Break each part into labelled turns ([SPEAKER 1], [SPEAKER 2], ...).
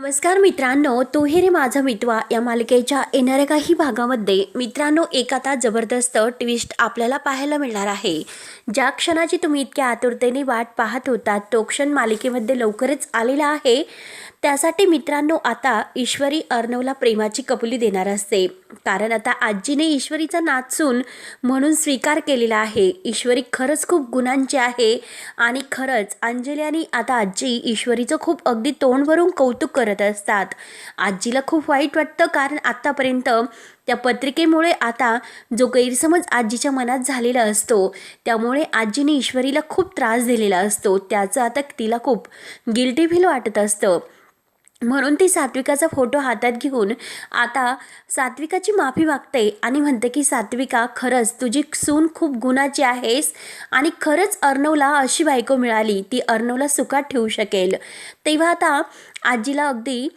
[SPEAKER 1] नमस्कार मित्रांनो, तू हे रे माझा मितवा या मालिकेच्या येणाऱ्या काही भागामध्ये मित्रांनो एक आता जबरदस्त ट्विस्ट आपल्याला पाहायला मिळणार आहे. ज्या क्षणाची तुम्ही इतक्या आतुरतेने वाट पाहत होता तो क्षण मालिकेमध्ये लवकरच आलेला आहे. त्यासाठी मित्रांनो आता ईश्वरी अर्णवला प्रेमाची कबुली देणार असते, कारण आता आजीने ईश्वरीचा नाचून म्हणून स्वीकार केलेला आहे. ईश्वरी खरंच खूप गुणांची आहे आणि खरंच अंजली आणि आता आजी ईश्वरीचं खूप अगदी तोंड भरून कौतुक करत असतात. आजीला खूप वाईट वाटतं, कारण आत्तापर्यंत त्या पत्रिकेमुळे आता जो गैरसमज आजीच्या मनात झालेला असतो त्यामुळे आजीने ईश्वरीला खूप त्रास दिलेला असतो. त्याचं आता तिला खूप गिल्टी फील वाटत असतं. म्हणून ती सात्विकाचा फोटो हातात घेऊन आता सात्विकाची माफी मागते आणि म्हणते की सात्विका, खरंच तुझी सून खूप गुणाची आहेस आणि खरंच अर्णवला अशी बायको मिळाली ती अर्णवला सुखात ठेवू शकेल. तेव्हा आता आजीला अगदी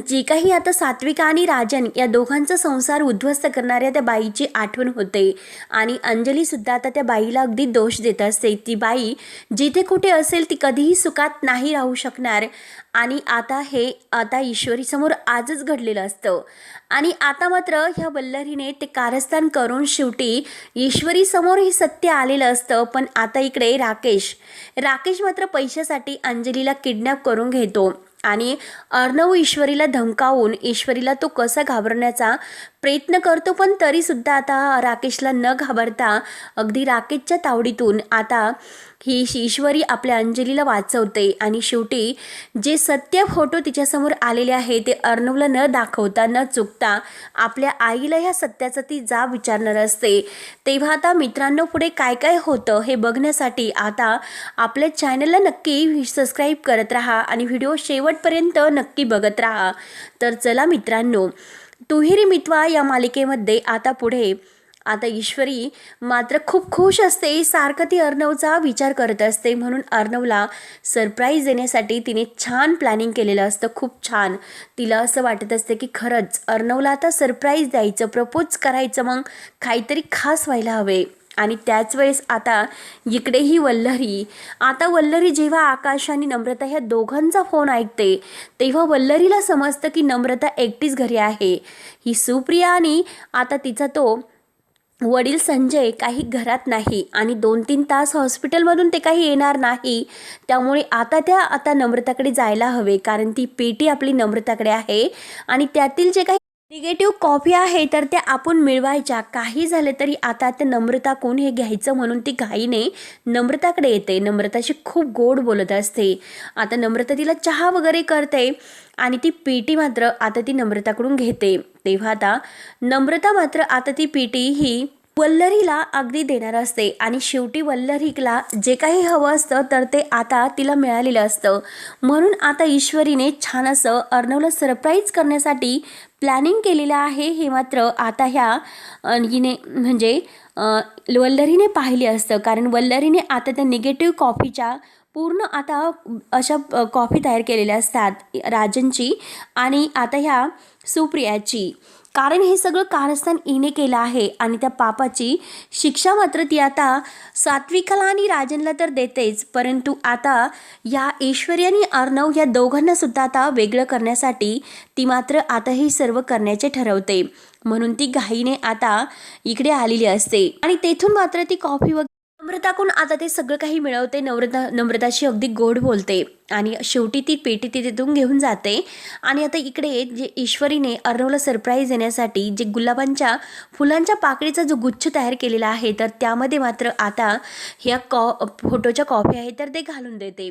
[SPEAKER 1] जी काही आता सात्विका आणि राजन या दोघांचा संसार उद्ध्वस्त करणाऱ्या त्या बाईची आठवण होते आणि अंजलीसुद्धा आता त्या बाईला अगदी दोष देत असते. ती बाई जिथे कुठे असेल ती कधीही सुखात नाही राहू शकणार आणि आता ईश्वरीसमोर आजच घडलेलं असतं. आणि आता मात्र ह्या वल्लरीने ते कारस्थान करून शेवटी ईश्वरीसमोर हे सत्य आलेलं असतं. पण आता इकडे राकेश मात्र पैशासाठी अंजलीला किडनॅप करून घेतो आणि अर्णव ईश्वरीला धमकावून ईश्वरीला तो कसा घाबरण्याचा प्रयत्न करतो. पण तरीसुद्धा आता राकेशला न घाबरता अगदी राकेशच्या तावडीतून आता ही ईश्वरी आपल्या अंजलीला वाचवते आणि शेवटी जे सत्य फोटो तिच्यासमोर आलेले आहे ते अर्णवला न दाखवता न चुकता आपल्या आईला ह्या सत्याचा ती जाब विचारणार असते. तेव्हा आता मित्रांनो पुढे काय काय होतं हे बघण्यासाठी आता आपल्या चॅनलला नक्की सबस्क्राईब करत राहा आणि व्हिडिओ शेवटपर्यंत नक्की बघत राहा. तर चला मित्रांनो, तुहिरी मितवा या मालिकेमध्ये आता पुढे आता ईश्वरी मात्र खूप खुश असते. सारखं ती अर्णवचा विचार करत असते, म्हणून अर्णवला सरप्राईज देण्यासाठी तिने छान प्लॅनिंग केलेलं असतं. खूप छान तिला असं वाटत असते की खरंच अर्णवला आता सरप्राईज द्यायचं, प्रपोज करायचं, मग काहीतरी खास व्हायला हवे. आणि त्याच वेळेस आता इकडेही वल्लरी जेव्हा आकाश आणि नम्रता ह्या दोघांचा फोन ऐकते तेव्हा वल्लरीला समजतं की नम्रता एकटीच घरी आहे. ही सुप्रिया आणि आता तिचा तो वडील संजय काही घरात नाही आणि 2-3 तास हॉस्पिटलमधून ते काही येणार नाही. त्यामुळे आता नम्रताकडे जायला हवे, कारण ती पेटी आपली नम्रताकडे आहे आणि त्यातील जे काही निगेटिव्ह कॉपी आहे तर त्या आपण मिळवायच्या. काही झाले तरी आता त्या नम्रताकडून हे घ्यायचं म्हणून ती घाईने नम्रताकडे येते. नम्रताशी खूप गोड बोलत असते. आता नम्रता तिला चहा वगैरे करते आणि ती पेटी मात्र आता ती नम्रताकडून घेते. तेव्हा आता नम्रता मात्र आता ती पेटी ही वल्लरीला अगदी देणार असते आणि शेवटी वल्लरीला जे काही हवं असतं तर ते आता तिला मिळालेलं असतं. म्हणून आता ईश्वरीने छान असं अर्णवला सरप्राईज करण्यासाठी प्लॅनिंग केलेलं आहे. हे मात्र आता ह्या वल्लरीने पाहिले असतं, कारण वल्लरीने आता त्या निगेटिव्ह कॉफीच्या पूर्ण आता अशा कॉफी तयार केलेल्या असतात राजनची आणि आता ह्या सुप्रियाची. कारण हे सगळं कारस्थान हिने केलं आहे आणि त्या पापाची शिक्षा मात्र ती आता सात्विकाला आणि राजनला तर देतेच, परंतु आता या ईश्वरी आणि अर्णव या दोघांना सुद्धा आता वेगळं करण्यासाठी ती मात्र आता हे सर्व करण्याचे ठरवते. म्हणून ती घाईने आता इकडे आलेली असते आणि तेथून मात्र ती कॉफी वगैरे नम्रताकडून आता ते सगळं काही मिळवते. नम्रताशी अगदी गोड बोलते आणि शेवटी ती पेटी तिथून घेऊन जाते. आणि आता इकडे जे ईश्वरीने अर्णवला सरप्राईज देण्यासाठी जे गुलाबांच्या फुलांच्या पाकळीचा जो गुच्छ तयार केलेला आहे तर त्यामध्ये मात्र आता ह्या फोटोच्या कॉपी आहे तर ते घालून देते.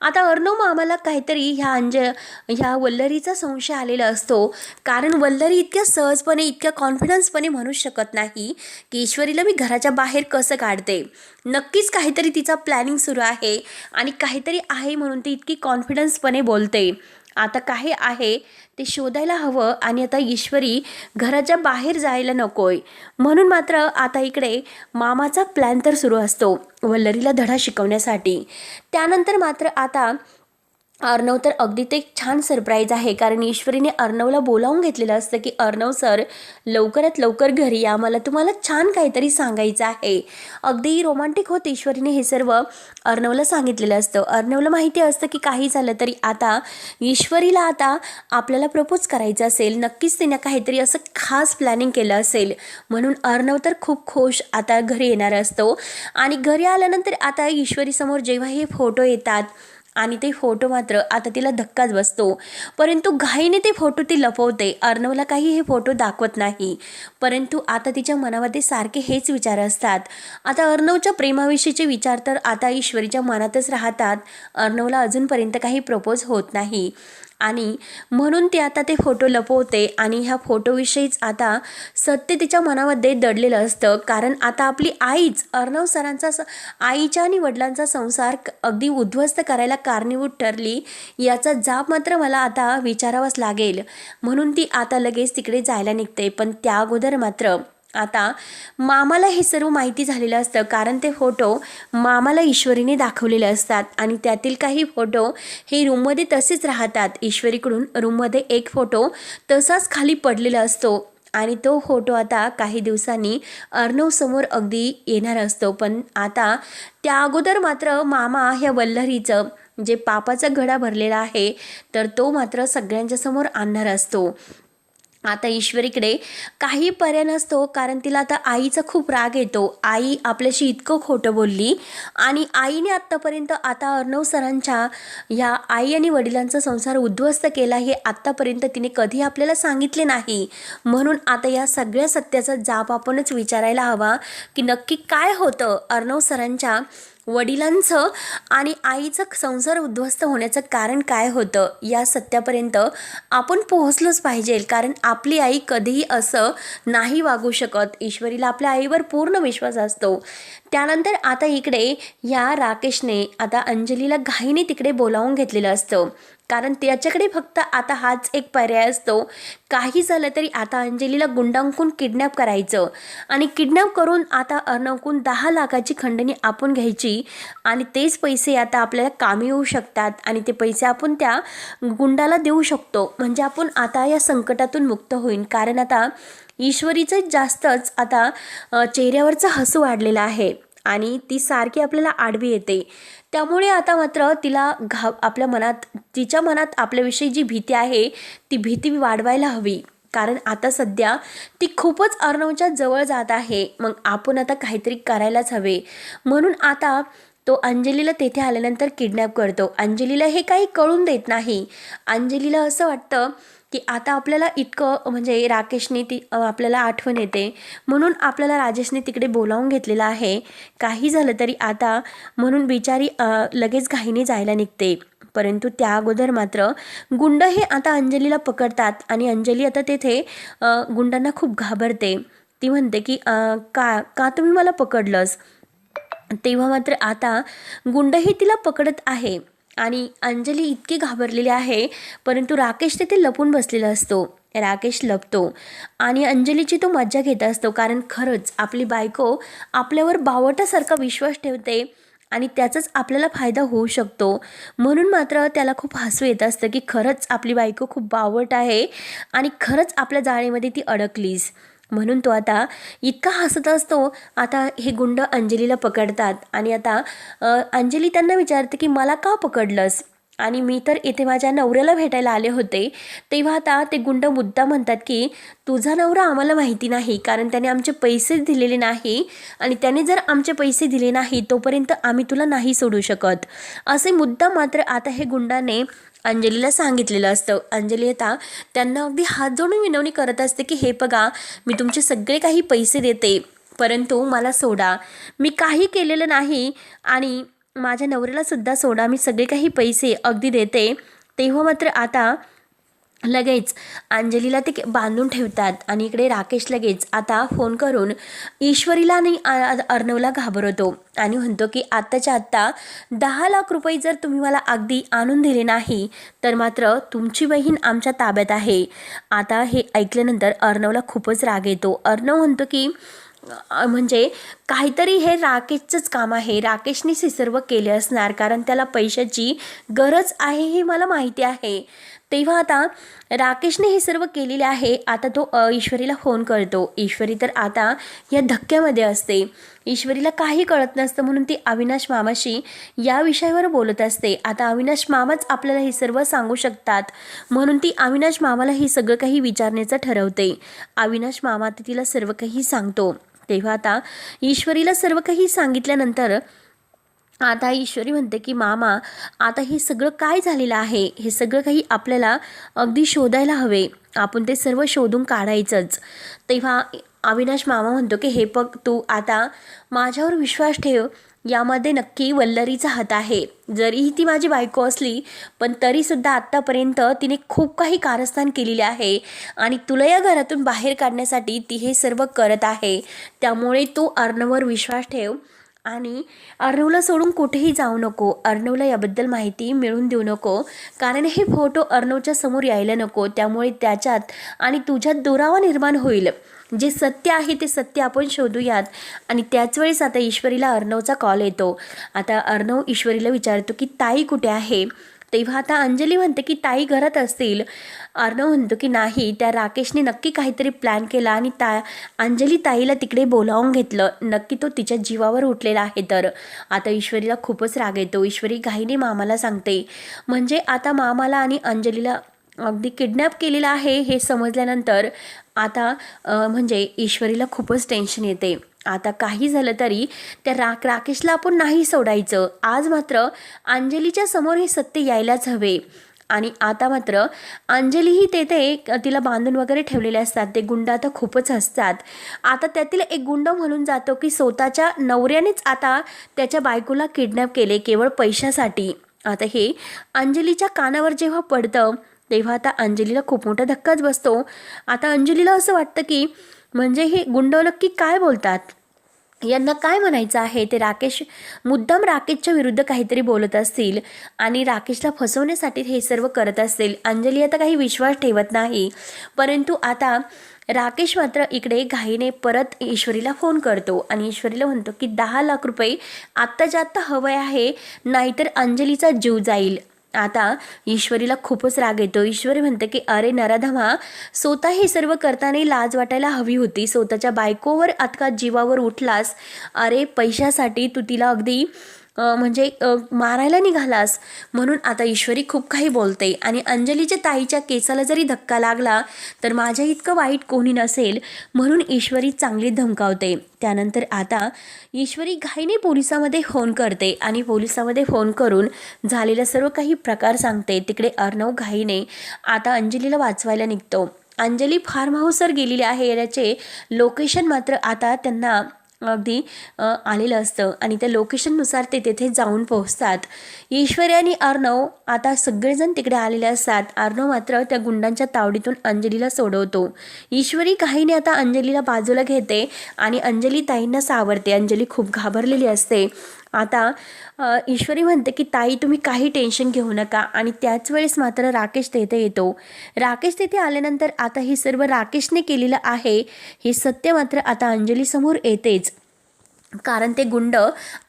[SPEAKER 1] आता अर्णव मामाला काहीतरी ह्या वल्लरीचा संशय आलेला असतो, कारण वल्लरी इतक्या सहजपणे इतक्या कॉन्फिडन्सपणे म्हणू शकत नाही की ईश्वरीला मी घराच्या बाहेर कसं काढते. नक्कीच काहीतरी तिचा प्लॅनिंग सुरू आहे आणि काहीतरी आहे म्हणून ती इतकी कॉन्फिडन्सपणे बोलते. आता काय आहे ते शोधायला हवं आणि आता ईश्वरी घराच्या बाहेर जायला नकोय, म्हणून मात्र आता इकडे मामाचा प्लॅन तर सुरू असतो वल्लरीला धडा शिकवण्यासाठी. त्यानंतर मात्र आता अर्णव तर अगदी ते छान सरप्राईज आहे, कारण ईश्वरीने अर्णवला बोलावून घेतलेलं असतं की अर्णव सर लवकरात लवकर घरी या, मला तुम्हाला छान काहीतरी सांगायचं आहे. अगदी रोमांटिक होत ईश्वरीने हे सर्व अर्णवला सांगितलेलं असतं. अर्णवला माहिती असतं की काही झालं तरी आता ईश्वरीला आता आपल्याला प्रपोज करायचं असेल, नक्कीच तिने काहीतरी असं खास प्लॅनिंग केलं असेल. म्हणून अर्णव तर खूप खुश आता घरी येणार असतो. आणि घरी आल्यानंतर आता ईश्वरीसमोर जेव्हा हे फोटो येतात आणि ते फोटो मात्र आता तिला धक्काच बसतो. परंतु घाईने ते फोटो ती लपवते. अर्णवला काही हे फोटो दाखवत नाही. परंतु आता तिच्या मनामध्ये सारखे हेच विचार असतात. आता अर्णवच्या प्रेमाविषयीचे विचार तर आता ईश्वरीच्या मनातच राहतात. अर्णवला अजूनपर्यंत काही प्रपोज होत नाही आणि म्हणून ती आता ते फोटो लपवते. आणि ह्या फोटोविषयीच आता सत्य तिच्या मनामध्ये दडलेलं असतं. कारण आता आपली आईच अर्णव सरांचा आईच्या आणि वडिलांचा संसार अगदी उद्ध्वस्त करायला कारणीभूत ठरली, याचा जाब मात्र मला आता विचारावाच लागेल. म्हणून ती आता लगेच तिकडे जायला निघते. पण त्या अगोदर मात्र आता मामाला हे सर्व माहिती झालेलं असतं, कारण ते फोटो मामाला ईश्वरीने दाखवलेले असतात. आणि त्यातील काही फोटो हे रूममध्ये तसेच राहतात. ईश्वरीकडून रूममध्ये एक फोटो तसाच खाली पडलेला असतो आणि तो फोटो आता काही दिवसांनी अर्णवसमोर अगदी येणार असतो. पण आता त्या अगोदर मात्र मामा ह्या वल्लरीचं जे पापाचा घडा भरलेला आहे तर तो मात्र सगळ्यांच्या समोर आणणार असतो. आता ईश्वरीकडे काही पर्याय नसतो, कारण तिला आता आईचा खूप राग येतो. आई आपल्याशी इतकं खोटं बोलली आणि आईने आत्तापर्यंत आता अर्णव सरांच्या ह्या आई आणि वडिलांचा संसार उद्ध्वस्त केला हे आत्तापर्यंत तिने कधी आपल्याला सांगितले नाही. म्हणून आता या सगळ्या सत्याचा जाब आपणच विचारायला हवा की नक्की काय होतं अर्णव सरांच्या वडिलांचं आणि आईचं संसार उद्ध्वस्त होण्याचं कारण काय होतं. या सत्यापर्यंत आपण पोहोचलोच पाहिजे, कारण आपली आई कधीही असं नाही वागू शकत. ईश्वरीला आपल्या आईवर पूर्ण विश्वास असतो. त्यानंतर आता इकडे या राकेशने आता अंजलीला घाईने तिकडे बोलावून घेतलेलं असतं, कारण त्याच्याकडे फक्त आता हाच एक पर्याय असतो. काही झालं तरी आता अंजलीला गुंडांकून किडनॅप करायचं आणि किडनॅप करून आता अर्णवकून 10 लाखाची खंडणी आपण घ्यायची आणि तेच पैसे आता आपल्याला कामी येऊ शकतात आणि ते पैसे आपण त्या गुंडाला देऊ शकतो. म्हणजे आपण आता या संकटातून मुक्त होईल, कारण आता ईश्वरीचं जास्तच आता चेहऱ्यावरचं हसू वाढलेलं आहे आणि ती सारखी आपल्याला आडवी येते. त्यामुळे आता मात्र तिला आपल्या मनात तिच्या मनात आपल्याविषयी जी भीती आहे ती भीती वाढवायला हवी, कारण आता सध्या ती खूपच अर्णवच्या जवळ जात आहे. मग आपण आता काहीतरी करायलाच हवे. म्हणून आता तो अंजलीला तेथे आल्यानंतर किडनॅप करतो. अंजलीला हे काही कळून देत नाही. अंजलीला असं वाटतं की आता आपल्याला इतकं म्हणजे राकेशने ती आपल्याला आठवण येते, म्हणून आपल्याला राजेशने तिकडे बोलावून घेतलेलं आहे. काही झालं तरी आता म्हणून बिचारी लगेच घाईने जायला निघते. परंतु त्या अगोदर मात्र गुंड हे आता अंजलीला पकडतात आणि अंजली आता तेथे गुंडांना खूप घाबरते. ती म्हणते की का का तुम्ही मला पकडलंस. तेव्हा मात्र आता गुंडही तिला पकडत आहे आणि अंजली इतकी घाबरलेली आहे. परंतु राकेश तिथे लपून बसलेला असतो. राकेश लपतो आणि अंजलीची तो मज्जा घेत असतो, कारण खरंच आपली बायको आपल्यावर बावटासारखा विश्वास ठेवते आणि त्याचाच आपल्याला फायदा होऊ शकतो. म्हणून मात्र त्याला खूप हसू येत असतं की खरंच आपली बायको खूप बावट आहे आणि खरंच आपल्या जाळीमध्ये ती अडकलीस. म्हणून तो आता इतका हसत असतो. आता हे गुंड अंजलीला पकडतात आणि आता अंजली त्यांना विचारते की मला का पकडलंस, आणि मी तर इथे माझ्या नवऱ्याला भेटायला आले होते. तेव्हा आता ते गुंड मुद्दा म्हणतात की तुझा नवरा आम्हाला माहिती नाही, कारण त्याने आमचे पैसे दिलेले नाही आणि त्याने जर आमचे पैसे दिले नाही तोपर्यंत आम्ही तुला नाही सोडू शकत, असे मुद्दा मात्र आता हे गुंडाने अंजलीला सांगितलेलं असतं. अंजली आता त्यांना अगदी हात जोडून विनवणी करत असते की हे बघा, मी तुमचे सगळे काही पैसे देते परंतु मला सोडा, मी काही केलेलं नाही आणि माझ्या नवऱ्याला सुद्धा सोडा, मी सगळे काही पैसे अगदी देते. तेव्हा मात्र आता लगेच अंजलीला ते बांधून ठेवतात आणि इकडे राकेश लगेच आता फोन करून ईश्वरीला आणि अर्णवला घाबरवतो आणि म्हणतो की आत्ताच्या आत्ता 10 लाख रुपये जर तुम्ही मला अगदी आणून दिले नाही तर मात्र तुमची बहीण आमच्या ताब्यात आहे. आता हे ऐकल्यानंतर अर्णवला खूपच राग येतो. अर्णव म्हणतो की म्हणजे काहीतरी हे राकेशचंच काम आहे, राकेशनेच हे सर्व केले असणार, कारण त्याला पैशाची गरज आहे हे मला माहिती आहे. तेव्हा आता राकेशने हे सर्व केलेले आहे. आता तो ईश्वरीला फोन करतो. ईश्वरी तर आता या धक्क्यामध्ये असते. ईश्वरीला काही कळत नसतं म्हणून ती अविनाश मामाशी या विषयावर बोलत असते. आता अविनाश मामाच आपल्याला हे सर्व सांगू शकतात म्हणून ती अविनाश मामाला हे सगळं काही विचारण्याचं ठरवते. अविनाश मामा तिला सर्व काही सांगतो. तेव्हा आता ईश्वरीला सर्व काही सांगितल्यानंतर आता ईश्वरी म्हणते की मामा, आता हे सगळं काय झालेलं आहे, हे सगळं काही आपल्याला अगदी शोधायला हवे, आपण ते सर्व शोधून काढायचंच. तेव्हा अविनाश मामा म्हणतो की हे बघ, तू आता माझ्यावर विश्वास ठेव, यामध्ये नक्की वल्लरीचा हात आहे. जरीही ती माझी बायको असली पण तरीसुद्धा आत्तापर्यंत तिने खूप काही कारस्थान केलेले आहे आणि तुला या घरातून बाहेर काढण्यासाठी ती हे सर्व करत आहे. त्यामुळे तू अर्णववर विश्वास ठेव आणि अर्णवला सोडून कुठेही जाऊ नको. अर्णवला याबद्दल माहिती मिळवून देऊ नको, कारण हे फोटो अर्णवच्या समोर यायला नको. त्यामुळे त्याच्यात आणि तुझ्यात दुरावा निर्माण होईल. जे सत्य आहे ते सत्य आपण शोधूयात. आणि त्याच वेळेस आता ईश्वरीला अर्णवचा कॉल येतो. आता अर्णव ईश्वरीला विचारतो की ताई कुठे आहे. तेव्हा आता अंजली म्हणते की ताई घरात असतील. अर्णव म्हणतो की नाही, त्या राकेशने नक्की काहीतरी प्लॅन केला आणि अंजली ताईला तिकडे बोलावून घेतलं. नक्की तो तिच्या जीवावर उठलेला आहे. तर आता ईश्वरीला खूपच राग येतो. ईश्वरी घाईने मामाला सांगते. म्हणजे आता मामाला आणि अंजलीला अगदी किडनॅप केलेलं आहे हे समजल्यानंतर आता म्हणजे ईश्वरीला खूपच टेन्शन येते. आता काही झालं तरी त्या राकेशला आपण नाही सोडायचं. आज मात्र अंजलीच्या समोर हे सत्य यायलाच हवे. आणि आता मात्र अंजलीही तेथे तिला बांधून वगैरे ठेवलेले असतात. ते गुंड आता खूपच हसतात. आता त्यातील एक गुंड म्हणून जातो की स्वतःच्या नवऱ्यानेच आता त्याच्या बायकोला किडनॅप केले केवळ पैशासाठी. आता हे अंजलीच्या कानावर जेव्हा पडतं तेव्हा आता अंजलीला खूप मोठा धक्काच बसतो. आता अंजलीला असं वाटतं की म्हणजे हे गुंड नक्की काय बोलतात, यांना काय म्हणायचं आहे. ते राकेश मुद्दाम राकेशच्या विरुद्ध काहीतरी बोलत असतील आणि राकेशला फसवण्यासाठी हे सर्व करत असतील. अंजली आता काही विश्वास ठेवत नाही. परंतु आता राकेश मात्र इकडे घाईने परत ईश्वरीला फोन करतो आणि ईश्वरीला म्हणतो की 10 लाख रुपये आत्ताच्या आत्ता हवं आहे, नाहीतर अंजलीचा जीव जाईल. आता ईश्वरीला खूपच राग येतो. ईश्वरी म्हणते की अरे नराधमा, स्वतः हे सर्व करताना लाज वाटायला हवी होती. स्वतःच्या बायकोवर अतका जीवावर उठलास. अरे पैशासाठी तू तिला अगदी म्हणजे मारायला निघालास. म्हणून आता ईश्वरी खूप काही बोलते आणि अंजलीच्या ताईच्या केसाला जरी धक्का लागला तर माझ्या इतकं वाईट कोणी नसेल म्हणून ईश्वरी चांगली धमकावते. त्यानंतर आता ईश्वरी घाईने पोलिसामध्ये फोन करते आणि पोलिसामध्ये फोन करून झालेला सर्व काही प्रकार सांगते. तिकडे अर्णव घाईने आता अंजलीला वाचवायला निघतो. अंजली फार्म हाऊसवर गेलेली आहे, याचे लोकेशन मात्र आता त्यांना अगदी आलेलं असतं आणि त्या लोकेशननुसार ते तेथे जाऊन पोहोचतात. ईश्वरी आणि अर्णव आता सगळेजण तिकडे आलेले असतात. अर्णव मात्र त्या गुंडांच्या तावडीतून अंजलीला सोडवतो. ईश्वरी काहीने आता अंजलीला बाजूला घेते आणि अंजली ताईंना सावरते. अंजली खूप घाबरलेली असते. आता ईश्वरी म्हणते की ताई तुम्ही काही टेन्शन घेऊ नका. आणि त्याच वेळेस मात्र राकेश तेथे येतो. राकेश तेथे आल्यानंतर आता हे सर्व राकेशने केलेलं आहे हे सत्य मात्र आता अंजलीसमोर येतेच. कारण ते गुंड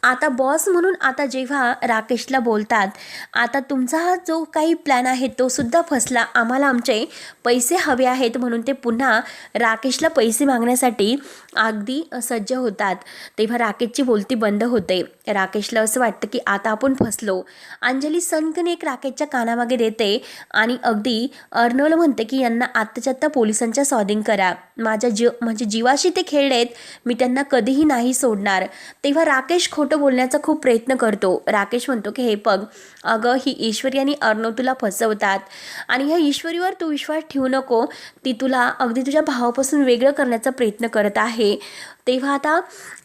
[SPEAKER 1] आता बॉस म्हणून आता जेव्हा राकेशला बोलतात, आता तुमचा हा जो काही प्लॅन आहे तो सुद्धा फसला, आम्हाला आमचे पैसे हवे आहेत म्हणून ते पुन्हा राकेशला पैसे मागण्यासाठी अगदी सज्ज होतात. तेव्हा राकेशची बोलती बंद होते. राकेशला असं वाटतं की आता आपण फसलो. अंजली सनकने एक राकेशच्या कानामागे देते आणि अगदी अर्णवला म्हणते की यांना आत्ताच्या आत्ता पोलिसांच्या स्वाधीन करा. माझ्या म्हणजे जीवाशी ते खेळलेत, मी त्यांना कधीही नाही सोडणार. तेव्हा राकेश खोटं बोलण्याचा खूप प्रयत्न करतो. राकेश म्हणतो की हे बघ, अगं ही ईश्वरी आणि अर्णव तुला फसवतात आणि ह्या ईश्वरीवर तू विश्वास ठेवू नको. ती तुला अगदी तुझ्या भावापासून वेगळं करण्याचा प्रयत्न करत आहे. तेव्हा आता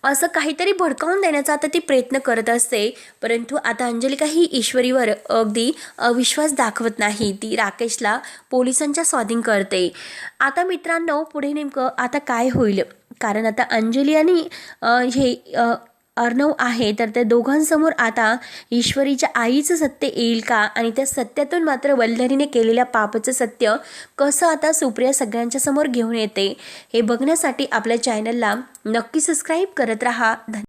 [SPEAKER 1] असं काहीतरी भडकावून देण्याचा आता ती प्रयत्न करत असते. परंतु आता अंजली काही ईश्वरीवर अगदी अविश्वास दाखवत नाही. ती राकेशला पोलिसांच्या स्वाधीन करते. आता मित्रांनो पुढे नेमकं आता काय होईल, कारण आता अंजली आणि हे अर्णव आहे, तर त्या दोघांसमोर आता ईश्वरीच्या आईचं सत्य येईल का आणि त्या सत्यातून मात्र वल्लरीने केलेल्या पापाचं सत्य कसं आता सुप्रिया सगळ्यांच्या समोर घेऊन येते हे बघण्यासाठी आपल्या चॅनलला नक्की सबस्क्राईब करत राहा.